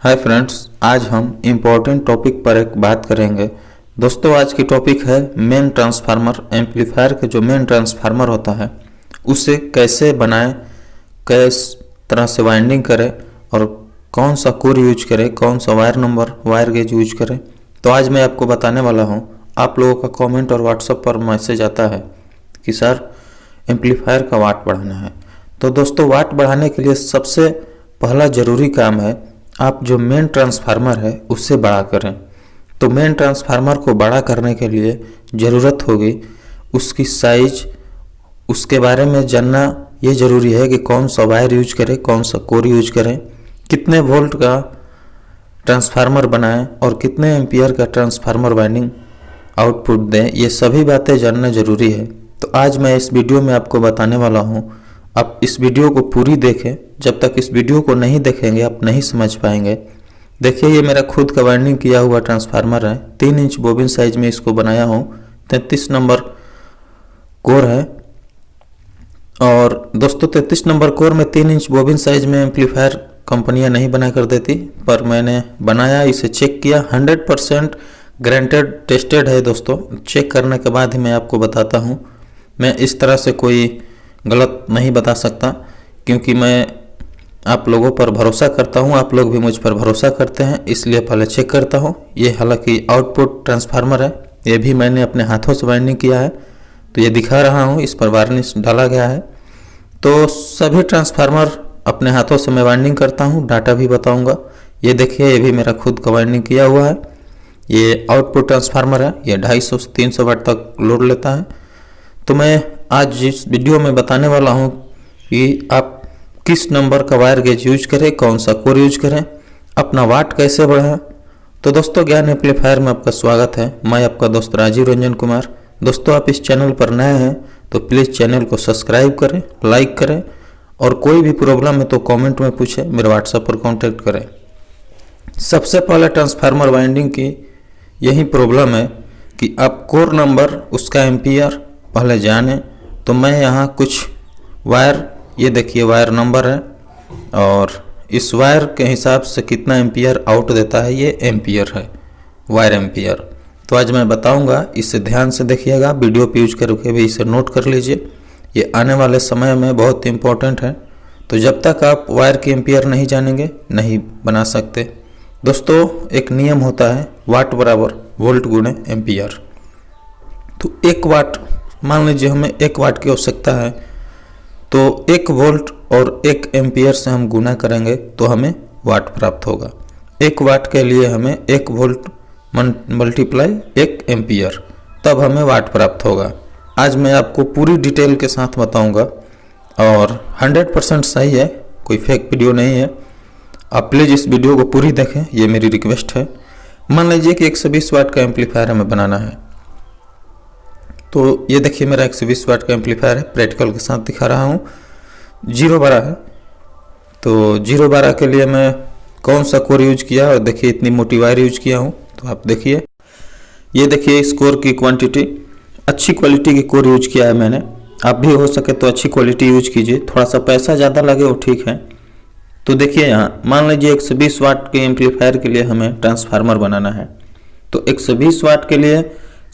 Hi friends, आज हम important topic पर एक बात करेंगे। दोस्तों, आज की टॉपिक है मेन ट्रांसफार्मर। एम्पलीफायर के जो मेन ट्रांसफार्मर होता है उसे कैसे बनाएं, किस तरह से वाइंडिंग करें और कौन सा कोर यूज करें, कौन सा wire number, wire gauge use करें। तो आज मैं आपको बताने वाला हूं। आप लोगों का कमेंट और व्हाट्सएप पर मैसेज आता है कि सर एम्पलीफायर का वाट बढ़ाना है। तो दोस्तों, वाट बढ़ाने के लिए सबसे पहला ज़रूरी काम है आप जो मेन ट्रांसफार्मर है उससे बड़ा करें। तो मेन ट्रांसफार्मर को बड़ा करने के लिए ज़रूरत होगी उसकी साइज, उसके बारे में जानना ये ज़रूरी है कि कौन सा वायर यूज करें, कौन सा कोर यूज करें, कितने वोल्ट का ट्रांसफार्मर बनाएं और कितने एम्पियर का ट्रांसफार्मर वाइंडिंग आउटपुट दें। ये सभी बातें जानना ज़रूरी है। तो आज मैं इस वीडियो में आपको बताने वाला हूँ। आप इस वीडियो को पूरी देखें। जब तक इस वीडियो को नहीं देखेंगे आप नहीं समझ पाएंगे। देखिए, ये मेरा खुद का वाइंडिंग किया हुआ ट्रांसफार्मर है। 3 इंच बोबिन साइज में इसको बनाया हूँ। 33 नंबर कोर है। और दोस्तों, 33 नंबर कोर में 3 इंच बोबिन साइज में एम्पलीफायर कंपनियां नहीं बना कर देती, पर मैंने बनाया, इसे चेक किया। 100% ग्रांटेड टेस्टेड है। दोस्तों, चेक करने के बाद ही मैं आपको बताता हूँ। मैं इस तरह से कोई गलत नहीं बता सकता, क्योंकि मैं आप लोगों पर भरोसा करता हूं। आप लोग भी मुझ पर भरोसा करते हैं, इसलिए पहले चेक करता हूं। ये हालांकि आउटपुट ट्रांसफार्मर है, ये भी मैंने अपने हाथों से वाइंडिंग किया है, तो ये दिखा रहा हूं। इस पर वार्निश डाला गया है। तो सभी ट्रांसफार्मर अपने हाथों से मैं वाइंडिंग करता हूँ, डाटा भी बताऊँगा। ये देखिए, ये भी मेरा खुद का वाइंडिंग किया हुआ है। ये आउटपुट ट्रांसफार्मर है। ये 250 से 300 वाट तक लोड लेता है। तो मैं आज इस वीडियो में बताने वाला हूं कि आप किस नंबर का वायर गेज यूज करें, कौन सा कोर यूज करें, अपना वाट कैसे बढ़ाएं। तो दोस्तों, ज्ञान एम्पलीफायर में आपका स्वागत है। मैं आपका दोस्त राजीव रंजन कुमार। दोस्तों, आप इस चैनल पर नए हैं तो प्लीज़ चैनल को सब्सक्राइब करें, लाइक करें, और कोई भी प्रॉब्लम है तो कॉमेंट में पूछें, मेरे व्हाट्सएप पर कॉन्टैक्ट करें। सबसे पहले ट्रांसफार्मर वाइंडिंग की यही प्रॉब्लम है कि आप कोर नंबर, उसका एम्पियर पहले जानें। तो मैं यहाँ कुछ वायर, ये देखिए वायर नंबर है, और इस वायर के हिसाब से कितना एम्पियर आउट देता है, ये एम्पियर है, वायर एम्पियर। तो आज मैं बताऊंगा, इसे ध्यान से देखिएगा, वीडियो पे यूज करके भी इसे नोट कर लीजिए। ये आने वाले समय में बहुत इंपॉर्टेंट है। तो जब तक आप वायर की एम्पियर नहीं जानेंगे नहीं बना सकते। दोस्तों, एक नियम होता है वाट बराबर वोल्ट गुणे एम्पियर। तो 1 वाट, मान लीजिए हमें 1 वाट की आवश्यकता है, तो 1 वोल्ट और 1 एम्पियर से हम गुना करेंगे तो हमें वाट प्राप्त होगा। 1 वाट के लिए हमें 1 वोल्ट मल्टीप्लाई 1 एम्पियर, तब हमें वाट प्राप्त होगा। आज मैं आपको पूरी डिटेल के साथ बताऊंगा, और 100% सही है, कोई फेक वीडियो नहीं है। आप प्लीज़ इस वीडियो को पूरी देखें, ये मेरी रिक्वेस्ट है। मान लीजिए कि 120 वाट का एम्पलीफायर हमें बनाना है। तो ये देखिए, मेरा 120 वाट का एम्पलीफायर है, प्रैक्टिकल के साथ दिखा रहा हूँ। 012 है। तो 012 के लिए मैं कौन सा कोर यूज किया, और देखिए इतनी मोटी वायर यूज किया हूँ। तो आप देखिए, ये देखिए इस कोर की क्वांटिटी, अच्छी क्वालिटी की कोर यूज किया है मैंने। आप भी हो सके तो अच्छी क्वालिटी यूज कीजिए, थोड़ा सा पैसा ज़्यादा लगे वो ठीक है। तो देखिए, यहाँ मान लीजिए 120 वाट के एम्पलीफायर के लिए हमें ट्रांसफार्मर बनाना है। तो 120 वाट के लिए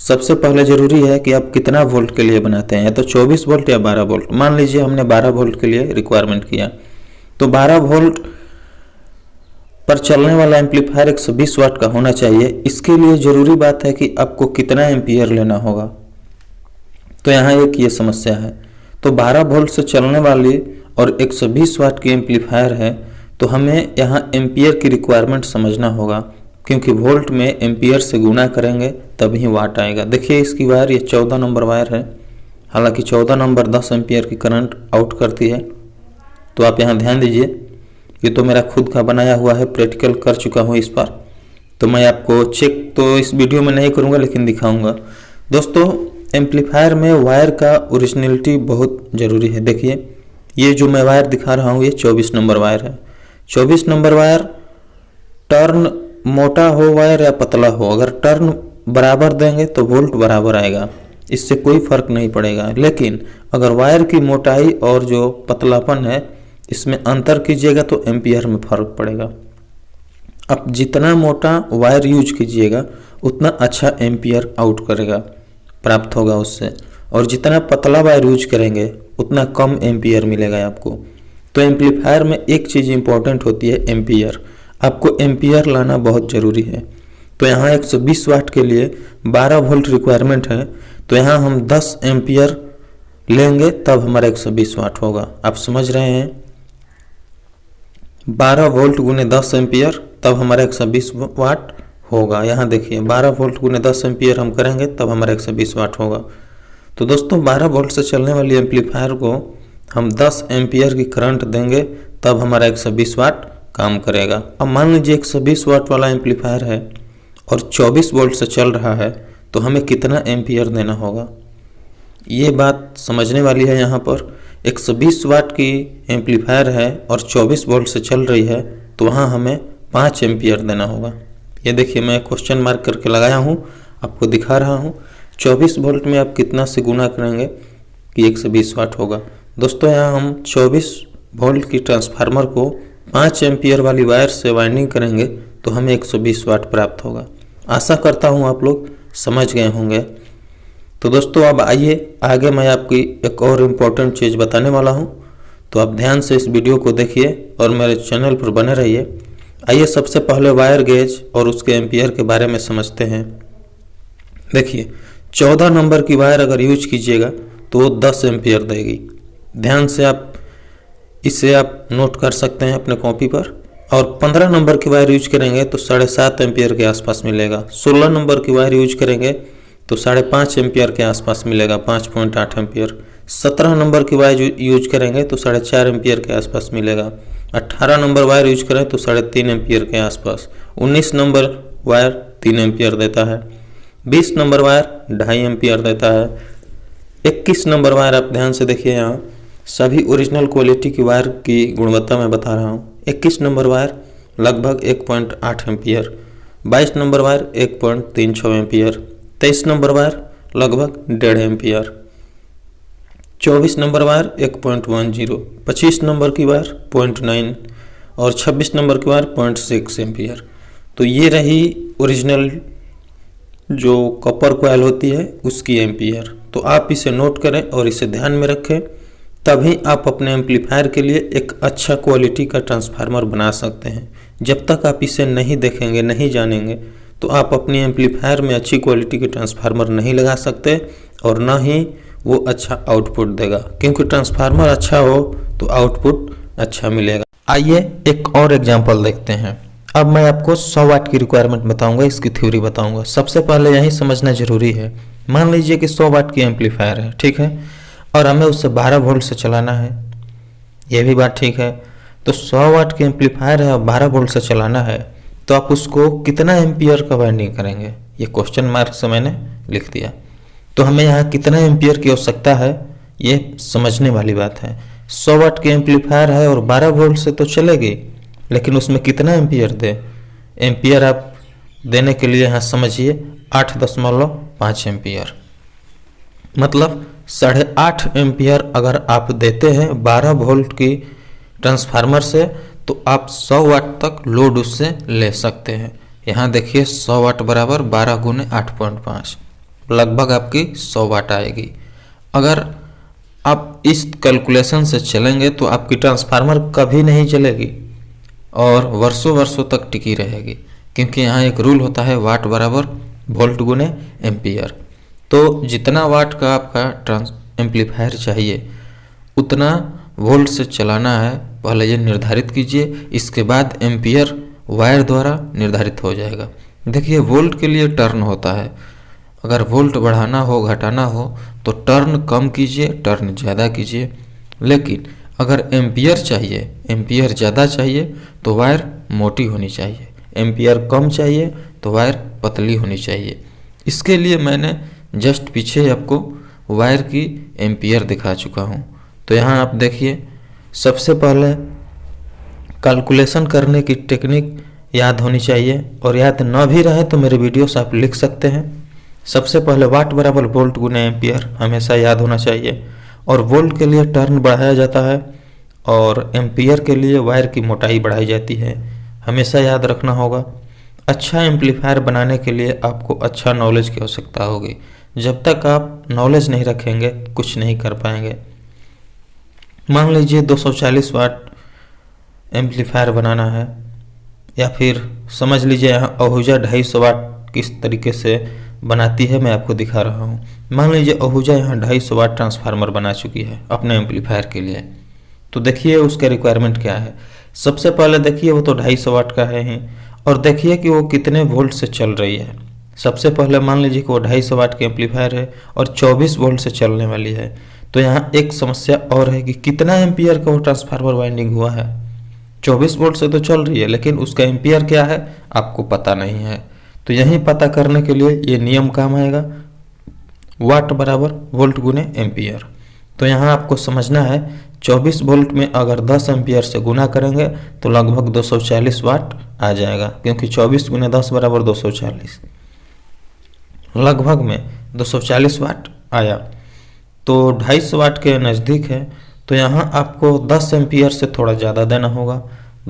सबसे पहले ज़रूरी है कि आप कितना वोल्ट के लिए बनाते हैं, या तो 24 वोल्ट या 12 वोल्ट। मान लीजिए हमने 12 वोल्ट के लिए रिक्वायरमेंट किया, तो 12 वोल्ट पर चलने वाला एम्पलीफायर 120 वाट का होना चाहिए। इसके लिए ज़रूरी बात है कि आपको कितना एम्पियर लेना होगा। तो यहाँ एक ये समस्या है। तो 12 वोल्ट से चलने वाली और 120 वाट की एम्पलीफायर है, तो हमें यहाँ एम्पियर की रिक्वायरमेंट समझना होगा, क्योंकि वोल्ट में एम्पियर से गुना करेंगे तभी वाट आएगा। देखिए इसकी वायर, ये 14 नंबर वायर है। हालांकि 14 नंबर 10 एम्पियर की करंट आउट करती है। तो आप यहाँ ध्यान दीजिए, ये तो मेरा खुद का बनाया हुआ है, प्रैक्टिकल कर चुका हूँ इस पर। तो मैं आपको चेक तो इस वीडियो में नहीं करूँगा, लेकिन दिखाऊँगा। दोस्तों, एम्पलीफायर में वायर का ओरिजिनलिटी बहुत ज़रूरी है। देखिए, ये जो मैं वायर दिखा रहा हूँ, ये 24 नंबर वायर है। 24 नंबर वायर, टर्न मोटा हो वायर या पतला हो, अगर टर्न बराबर देंगे तो वोल्ट बराबर आएगा, इससे कोई फर्क नहीं पड़ेगा। लेकिन अगर वायर की मोटाई और जो पतलापन है इसमें अंतर कीजिएगा तो एम्पियर में फर्क पड़ेगा। आप जितना मोटा वायर यूज कीजिएगा उतना अच्छा एम्पियर आउट करेगा, प्राप्त होगा उससे, और जितना पतला वायर यूज करेंगे उतना कम एम्पियर मिलेगा आपको। तो एम्पलीफायर में एक चीज़ इंपॉर्टेंट होती है एम्पियर, आपको एम्पियर लाना बहुत ज़रूरी है। तो यहाँ 120 वाट के लिए 12 वोल्ट रिक्वायरमेंट है, तो यहाँ हम 10 एम्पियर लेंगे तब हमारा 120 वाट होगा। आप समझ रहे हैं, 12 वोल्ट गुने 10 एम्पियर तब हमारा 120 वाट होगा। यहाँ देखिए 12 वोल्ट गुने 10 एम्पियर हम करेंगे तब हमारा 120 वाट होगा। तो दोस्तों 12 वोल्ट से चलने वाली एम्पलीफायर को हम 10 एम्पियर की करंट देंगे तब हमारा 120 वाट काम करेगा। अब मान लीजिए 120 वाट वाला एम्पलीफायर है और 24 वोल्ट से चल रहा है, तो हमें कितना एम्पियर देना होगा, ये बात समझने वाली है। यहाँ पर 120 वाट की एम्पलीफायर है और 24 वोल्ट से चल रही है, तो वहाँ हमें 5 एम्पियर देना होगा। ये देखिए मैं क्वेश्चन मार्क करके लगाया हूँ, आपको दिखा रहा हूँ। 24 वोल्ट में आप कितना से गुना करेंगे कि 120 वाट होगा। दोस्तों यहाँ हम 24 वोल्ट की ट्रांसफार्मर को 5 एम्पियर वाली वायर से वाइंडिंग करेंगे तो हमें 120 वाट प्राप्त होगा। आशा करता हूँ आप लोग समझ गए होंगे। तो दोस्तों अब आइए आगे मैं आपकी एक और इम्पोर्टेंट चीज़ बताने वाला हूँ, तो आप ध्यान से इस वीडियो को देखिए और मेरे चैनल पर बने रहिए। आइए सबसे पहले वायर गेज और उसके एम्पियर के बारे में समझते हैं। देखिए 14 नंबर की वायर अगर यूज कीजिएगा तो वो 10 एम्पियर देगी। ध्यान से आप इसे आप नोट कर सकते हैं अपने कॉपी पर। और 15 नंबर की वायर यूज करेंगे तो 7.5 एम्पियर के आसपास मिलेगा। 16 नंबर की वायर यूज करेंगे तो 5.5 एम्पियर के आसपास मिलेगा, 5.8 एम्पियर। 17 नंबर की वायर यूज करेंगे तो 4.5 एम्पियर के आसपास मिलेगा। 18 नंबर वायर यूज करें तो 3.5 एम्पियर के आसपास। 19 नंबर वायर 3 एम्पियर देता है। 20 नंबर वायर 2.5 एम्पियर देता है। 21 नंबर वायर आप ध्यान से देखिए, यहाँ सभी ओरिजिनल क्वालिटी की वायर की गुणवत्ता मैं बता रहा हूँ। 21 नंबर वायर लगभग 1.8 ampere. 22 number wire 1.36 ampere. 23 number wire लगभग 1.5 एम्पियर। 24 number wire 1.10। 25 नंबर की वायर 0.9 और 26 नंबर की वायर 0.6 एम्पियर। तो ये रही ओरिजिनल जो कॉपर कॉइल होती है उसकी एम्पियर। तो आप इसे नोट करें और इसे ध्यान में रखें, तभी आप अपने एम्पलीफायर के लिए एक अच्छा क्वालिटी का ट्रांसफार्मर बना सकते हैं। जब तक आप इसे नहीं देखेंगे, नहीं जानेंगे, तो आप अपनी एम्पलीफायर में अच्छी क्वालिटी के ट्रांसफार्मर नहीं लगा सकते और ना ही वो अच्छा आउटपुट देगा, क्योंकि ट्रांसफार्मर अच्छा हो तो आउटपुट अच्छा मिलेगा। आइए एक और एग्जांपल देखते हैं। अब मैं आपको 100 वाट की रिक्वायरमेंट बताऊंगा, इसकी थ्योरी बताऊंगा। सबसे पहले यही समझना जरूरी है। मान लीजिए कि 100 वाट की एम्पलीफायर है, ठीक है, और हमें उससे 12 वोल्ट से चलाना है, ये भी बात ठीक है। तो 100 वाट की एम्पलीफायर है और 12 वोल्ट से चलाना है, तो आप उसको कितना एम्पियर का वाइंडिंग करेंगे, ये क्वेश्चन मार्क से मैंने लिख दिया। तो हमें यहाँ कितना एम्पियर की आवश्यकता है ये समझने वाली बात है। 100 वाट की एम्पलीफायर है और 12 वोल्ट से तो चलेगी, लेकिन उसमें कितना एम्पियर दे। एम्पियर आप देने के लिए यहाँ समझिए 8.5 एम्पियर, मतलब 8.5 एम्पियर अगर आप देते हैं 12 वोल्ट की ट्रांसफार्मर से, तो आप 100 वाट तक लोड उससे ले सकते हैं। यहाँ देखिए 100 वाट बराबर 12 गुने 8.5, लगभग आपकी 100 वाट आएगी। अगर आप इस कैलकुलेशन से चलेंगे तो आपकी ट्रांसफार्मर कभी नहीं चलेगी और वर्षों वर्षों तक टिकी रहेगी, क्योंकि यहाँ एक रूल होता है वाट बराबर वोल्ट गुने एम्पियर। तो जितना वाट का आपका एम्पलीफायर चाहिए उतना वोल्ट से चलाना है, पहले ये निर्धारित कीजिए, इसके बाद एम्पियर वायर द्वारा निर्धारित हो जाएगा। देखिए वोल्ट के लिए टर्न होता है, अगर वोल्ट बढ़ाना हो घटाना हो तो टर्न कम कीजिए, टर्न ज़्यादा कीजिए। लेकिन अगर एम्पियर चाहिए, एम्पियर ज़्यादा चाहिए तो वायर मोटी होनी चाहिए, एम्पियर कम चाहिए तो वायर पतली होनी चाहिए। इसके लिए मैंने जस्ट पीछे आपको वायर की एम्पियर दिखा चुका हूँ। तो यहाँ आप देखिए, सबसे पहले कैलकुलेशन करने की टेक्निक याद होनी चाहिए, और याद न भी रहे तो मेरे वीडियो से आप लिख सकते हैं। सबसे पहले वाट बराबर वोल्ट गुने एम्पियर हमेशा याद होना चाहिए, और वोल्ट के लिए टर्न बढ़ाया जाता है और एम्पियर के लिए वायर की मोटाई बढ़ाई जाती है। हमेशा याद रखना होगा। अच्छा एम्पलीफायर बनाने के लिए आपको अच्छा नॉलेज की आवश्यकता होगी। जब तक आप नॉलेज नहीं रखेंगे कुछ नहीं कर पाएंगे। मान लीजिए 240 वाट एम्पलीफायर बनाना है, या फिर समझ लीजिए यहाँ आहूजा 250 वाट किस तरीके से बनाती है मैं आपको दिखा रहा हूँ। मान लीजिए आहूजा यहाँ 250 वाट ट्रांसफार्मर बना चुकी है अपने एम्पलीफायर के लिए। तो देखिए उसका रिक्वायरमेंट क्या है। सबसे पहले देखिए वो तो 250 वाट का है ही, और देखिए कि वो कितने वोल्ट से चल रही है। सबसे पहले मान लीजिए कि वो 250 वाट की एम्पलीफायर है और 24 वोल्ट से चलने वाली है। तो यहाँ एक समस्या और है कि कितना एम्पियर का वो ट्रांसफार्मर वाइंडिंग हुआ है। 24 वोल्ट से तो चल रही है, लेकिन उसका एम्पियर क्या है आपको पता नहीं है। तो यही पता करने के लिए ये नियम काम आएगा, वाट बराबर वोल्ट गुने एम्पियर। तो यहाँ आपको समझना है 24 वोल्ट में अगर 10 एम्पियर से गुना करेंगे तो लगभग 240 वाट आ जाएगा, क्योंकि 24 गुने 10 बराबर 240, लगभग में 240 वाट आया। तो 250 वाट के नज़दीक है। तो यहाँ आपको 10 एम्पियर से थोड़ा ज़्यादा देना होगा,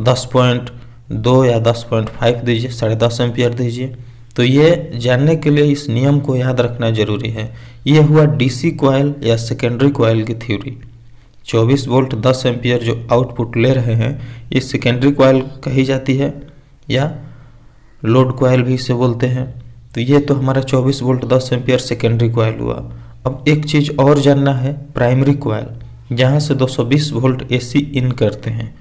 10.2 या 10.5 दीजिए, 10.5 एम्पियर दीजिए। तो ये जानने के लिए इस नियम को याद रखना जरूरी है। ये हुआ डीसी कॉइल या सेकेंडरी कॉइल की थ्योरी। 24 वोल्ट 10 एम्पियर जो आउटपुट ले रहे हैं ये सेकेंडरी कॉइल कही जाती है, या लोड कॉइल भी इसे बोलते हैं। तो ये तो हमारा 24 वोल्ट 10 एम्पियर सेकेंडरी कॉइल हुआ। अब एक चीज़ और जानना है, प्राइमरी कॉइल, जहाँ से 220 वोल्ट एसी इन करते हैं,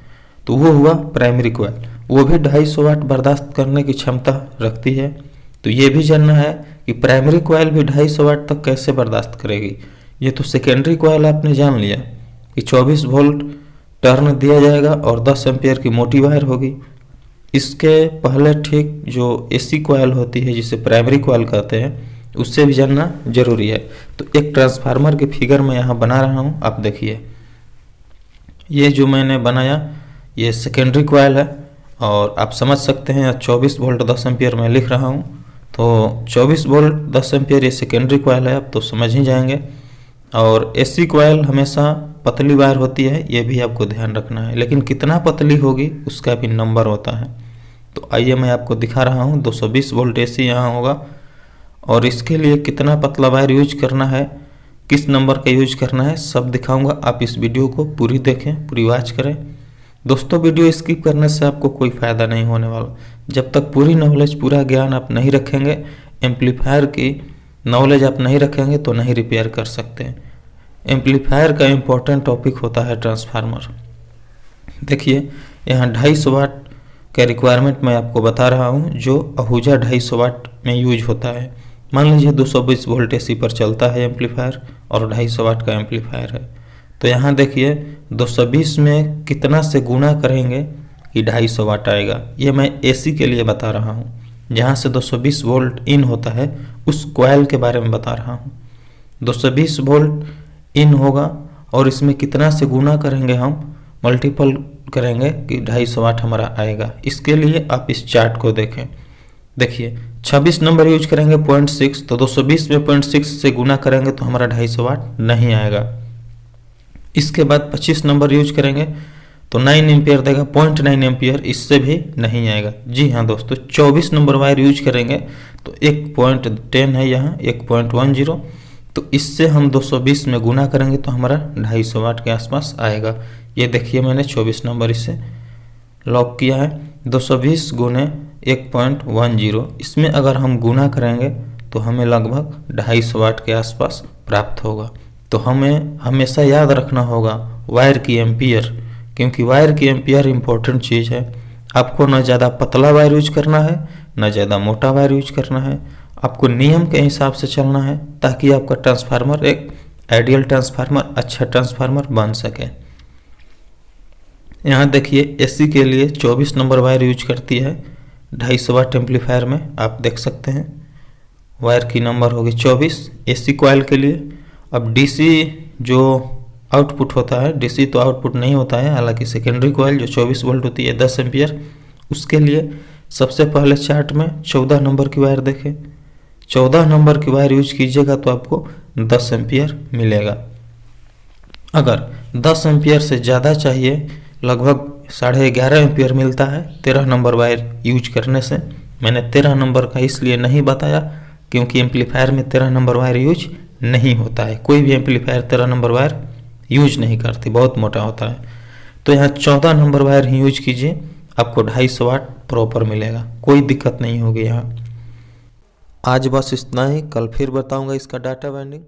तो वो हुआ प्राइमरी कॉइल। वो भी 250 वाट बर्दाश्त करने की क्षमता रखती है। तो ये भी जानना है कि प्राइमरी कॉइल भी 250 वाट तक कैसे बर्दाश्त करेगी। ये तो सेकेंडरी कॉइल आपने जान लिया कि 24 वोल्ट टर्न दिया जाएगा और 10 एम्पियर की मोटी वायर होगी। इसके पहले ठीक जो एसी कॉइल होती है जिसे प्राइमरी कॉइल कहते हैं, उससे भी जानना जरूरी है। तो एक ट्रांसफार्मर की फिगर मैं यहाँ बना रहा हूँ, आप देखिए। ये जो मैंने बनाया ये सेकेंडरी कॉइल है, और आप समझ सकते हैं 24 वोल्ट 10 एम्पियर मैं लिख रहा हूँ। तो 24 वोल्ट 10 एम्पियर ये सेकेंडरी कॉइल है, आप तो समझ ही जाएंगे। और एसी कॉइल हमेशा पतली वायर होती है, ये भी आपको ध्यान रखना है, लेकिन कितना पतली होगी उसका भी नंबर होता है। तो आइए मैं आपको दिखा रहा हूँ। 220 वोल्ट एसी यहाँ होगा, और इसके लिए कितना पतला वायर यूज करना है, किस नंबर का यूज करना है, सब दिखाऊंगा। आप इस वीडियो को पूरी देखें, पूरी वॉच करें। दोस्तों वीडियो स्किप करने से आपको कोई फ़ायदा नहीं होने वाला। जब तक पूरी नॉलेज, पूरा ज्ञान आप नहीं रखेंगे, एम्पलीफायर की नॉलेज आप नहीं रखेंगे तो नहीं रिपेयर कर सकते। एम्पलीफायर का इम्पोर्टेंट टॉपिक होता है ट्रांसफार्मर। देखिए यहाँ 250 वाट का रिक्वायरमेंट मैं आपको बता रहा हूँ, जो आहूजा 250 वाट में यूज होता है। मान लीजिए 220 वोल्ट एसी पर चलता है एम्पलीफायर और 250 वाट का एम्पलीफायर है। तो यहाँ देखिए 220 में कितना से गुना करेंगे कि 250 वाट आएगा। ये मैं एसी के लिए बता रहा हूँ, जहाँ से 220 वोल्ट इन होता है उस कॉइल के बारे में बता रहा हूँ। 220 वोल्ट इन होगा और इसमें कितना से गुना करेंगे, हम मल्टीपल करेंगे कि 250 वाट हमारा आएगा। इसके लिए आप इस चार्ट को देखें। देखिए 26 नंबर यूज करेंगे 0.6, तो 220 में 0.6 से गुना करेंगे तो हमारा 250 वाट नहीं आएगा। इसके बाद 25 नंबर यूज करेंगे तो 9 एम्पियर देगा, 0.9 एम्पियर, इससे भी नहीं आएगा। जी हाँ दोस्तों, 24 नंबर वायर यूज करेंगे तो 1.10 है यहाँ, 1.10, तो इससे हम 220 में गुना करेंगे तो हमारा 250 वाट के आसपास आएगा। ये देखिए मैंने 24 नंबर इससे लॉक किया है। 220 गुने 1.10, इसमें अगर हम गुना करेंगे तो हमें लगभग 250 वाट के आसपास प्राप्त होगा। तो हमें हमेशा याद रखना होगा वायर की एम्पियर, क्योंकि वायर की एम्पियर इम्पोर्टेंट चीज़ है। आपको न ज़्यादा पतला वायर यूज करना है, न ज़्यादा मोटा वायर यूज करना है। आपको नियम के हिसाब से चलना है ताकि आपका ट्रांसफार्मर एक आइडियल ट्रांसफार्मर, अच्छा ट्रांसफार्मर बन सके। यहाँ देखिए एसी के लिए 24 नंबर वायर यूज करती है 250 वाट एम्पलीफायर में, आप देख सकते हैं वायर की नंबर होगी 24 एसी कॉइल के लिए। अब डीसी जो आउटपुट होता है, डीसी तो आउटपुट नहीं होता है, हालांकि सेकेंडरी कॉइल जो 24 वोल्ट होती है 10 एम्पियर, उसके लिए सबसे पहले चार्ट में 14 नंबर की वायर देखें। 14 नंबर की वायर यूज कीजिएगा तो आपको 10 एम्पियर मिलेगा। अगर 10 एम्पियर से ज़्यादा चाहिए, लगभग 11.5 एम्पियर मिलता है 13 नंबर वायर यूज करने से। मैंने 13 नंबर का इसलिए नहीं बताया क्योंकि एम्पलीफायर में 13 नंबर वायर यूज नहीं होता है। कोई भी एम्पलीफायर 13 नंबर वायर यूज नहीं करती, बहुत मोटा होता है। तो यहाँ 14 नंबर वायर ही यूज कीजिए, आपको 250 वाट प्रॉपर मिलेगा, कोई दिक्कत नहीं होगी यहाँ। आज बस इतना ही, कल फिर बताऊंगा इसका डाटा बाइंडिंग।